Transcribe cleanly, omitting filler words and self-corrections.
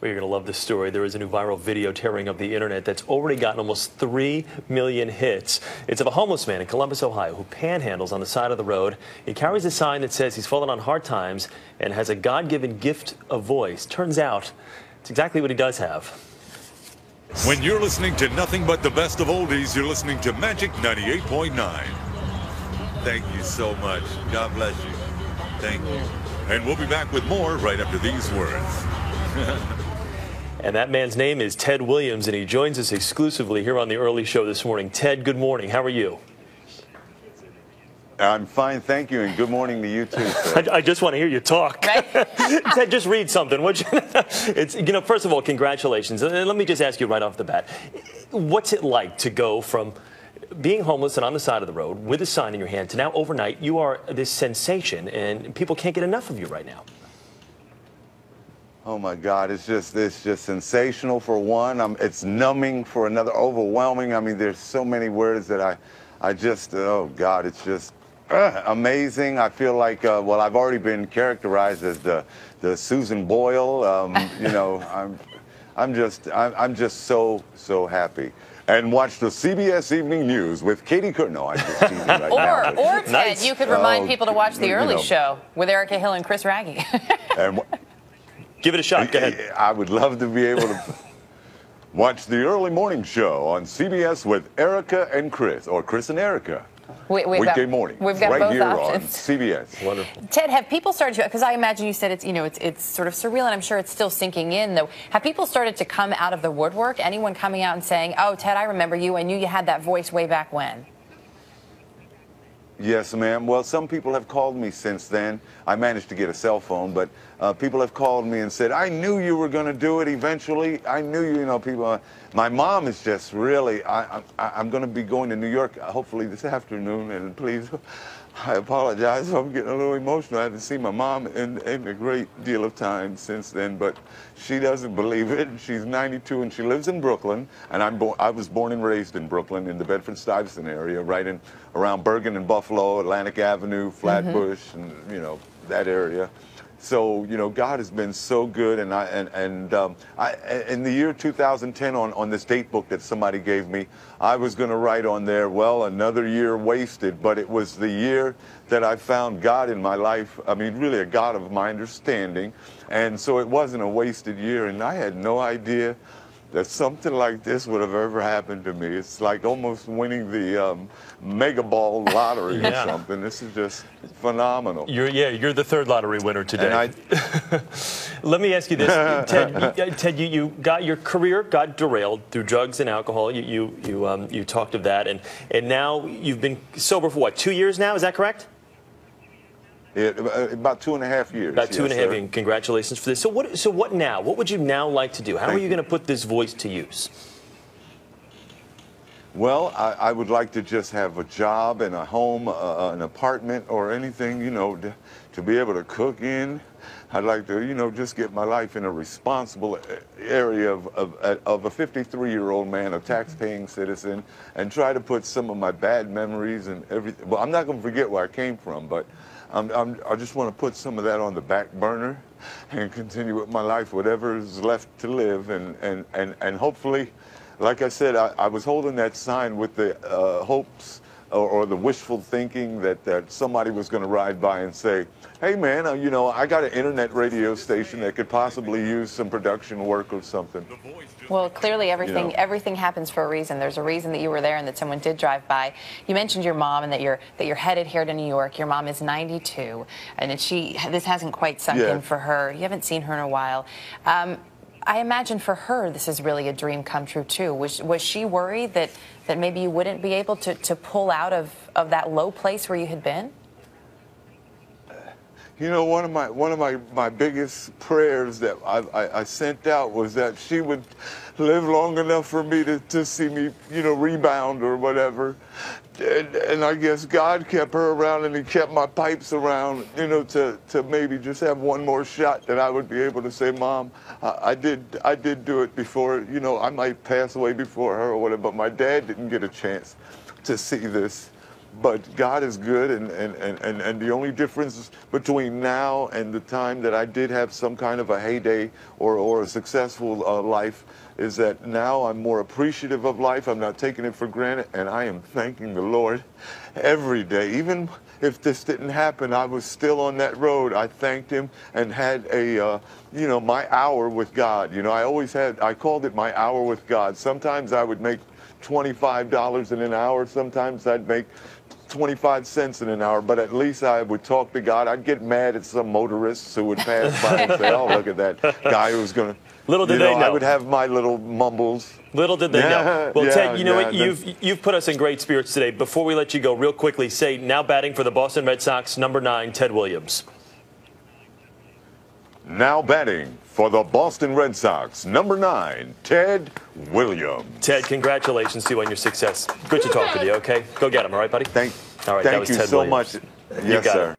Well, you're going to love this story. There is a new viral video tearing up the internet that's already gotten almost 3 million hits. It's of a homeless man in Columbus, Ohio, who panhandles on the side of the road. He carries a sign that says he's fallen on hard times and has a God-given gift of voice. Turns out it's exactly what he does have. When you're listening to nothing but the best of oldies, you're listening to Magic 98.9. Thank you so much. God bless you. Thank you. And we'll be back with more right after these words. And that man's name is Ted Williams, and he joins us exclusively here on the early show this morning. Ted, good morning. How are you? I'm fine, thank you, and good morning to you too, sir. I just want to hear you talk. Right? Ted, just read something. First of all, congratulations. And let me just ask you right off the bat, what's it like to go from being homeless and on the side of the road with a sign in your hand to now overnight you are this sensation and people can't get enough of you right now? Oh my God, it's just sensational for one. It's numbing for another, overwhelming. I mean, there's so many words that I just, oh God, it's just amazing. I feel like, well, I've already been characterized as the Susan Boyle. You know, I'm just so happy. And watch the CBS Evening News with Katie Couric. No, I'm just teasing right now. Or Ted, nice. You could remind people to watch the early show with Erica Hill and Chris Raggi. Give it a shot. Go ahead. I would love to be able to watch the early morning show on CBS with Erica and Chris, or Chris and Erica. Weekday morning. We've got right both here options. On CBS. Wonderful. Ted, have people started to, because I imagine you said it's sort of surreal, and I'm sure it's still sinking in, though. Have people started to come out of the woodwork? Anyone coming out and saying, oh, Ted, I remember you. I knew you had that voice way back when. Yes, ma'am. Well, some people have called me since then. I managed to get a cell phone, but people have called me and said, I knew you were going to do it eventually. I knew you know, people. My mom is just really, I'm going to be going to New York hopefully this afternoon, and please, I apologize if I'm getting a little emotional. I haven't seen my mom in a great deal of time since then, but she doesn't believe it. She's 92 and she lives in Brooklyn, and I was born and raised in Brooklyn in the Bedford-Stuyvesant area, right around Bergen and Buffalo, Atlantic Avenue, Flatbush, and you know, that area. So, you know, God has been so good, and in the year 2010, on this date book that somebody gave me, I was going to write on there, well, another year wasted, but it was the year that I found God in my life. I mean, really a God of my understanding, and so it wasn't a wasted year, and I had no idea that something like this would have ever happened to me. It's like almost winning the Mega Ball lottery or something. This is just phenomenal. You're the third lottery winner today. Let me ask you this, Ted. You got your career got derailed through drugs and alcohol. You talked of that, and now you've been sober for what, 2 years now? Is that correct? About 2.5 years. About 2.5 years. And congratulations for this. So what now? What would you now like to do? How are you going to put this voice to use? Well, I would like to just have a job and a home, an apartment or anything, you know, to be able to cook in. I'd like to, you know, just get my life in a responsible area of a 53-year-old man, a tax-paying citizen, and try to put some of my bad memories and everything. Well, I'm not going to forget where I came from, but I just want to put some of that on the back burner and continue with my life, whatever is left to live, and hopefully, like I said, I was holding that sign with the hopes or the wishful thinking that somebody was going to ride by and say, hey man, you know, I got an internet radio station that could possibly use some production work or something. Well, clearly everything happens for a reason. There's a reason that you were there and that someone did drive by. You mentioned your mom and that you're headed here to New York. Your mom is 92, and this hasn't quite sunk in for her. You haven't seen her in a while. I imagine for her this is really a dream come true too. Was she worried that maybe you wouldn't be able to pull out of that low place where you had been? You know, one of my biggest prayers that I sent out was that she would live long enough for me to see me, you know, rebound or whatever. And I guess God kept her around, and he kept my pipes around, you know, to maybe just have one more shot that I would be able to say, Mom, I did do it before, you know, I might pass away before her or whatever, but my dad didn't get a chance to see this. but God is good, and the only difference between now and the time that I did have some kind of a heyday or a successful life is that now I'm more appreciative of life. I'm not taking it for granted, and I am thanking the Lord every day. Even if this didn't happen, I was still on that road. I thanked him and had a, my hour with God. I called it my hour with God. Sometimes I would make $25 in an hour. Sometimes I'd make 25 cents in an hour, but at least I would talk to God. I'd get mad at some motorists who would pass by and say, oh, look at that guy who's going to... Little did they know. I would have my little mumbles. Little did they know. Well, yeah, Ted, you know what? yeah, You've put us in great spirits today. Before we let you go, real quickly, say now batting for the Boston Red Sox, number 9, Ted Williams. Now batting for the Boston Red Sox, number 9, Ted Williams. Ted, congratulations to you on your success. Good to talk with you, okay? Go get him, all right, buddy? Thank all right, that was you Ted so Williams. much. Yes, sir.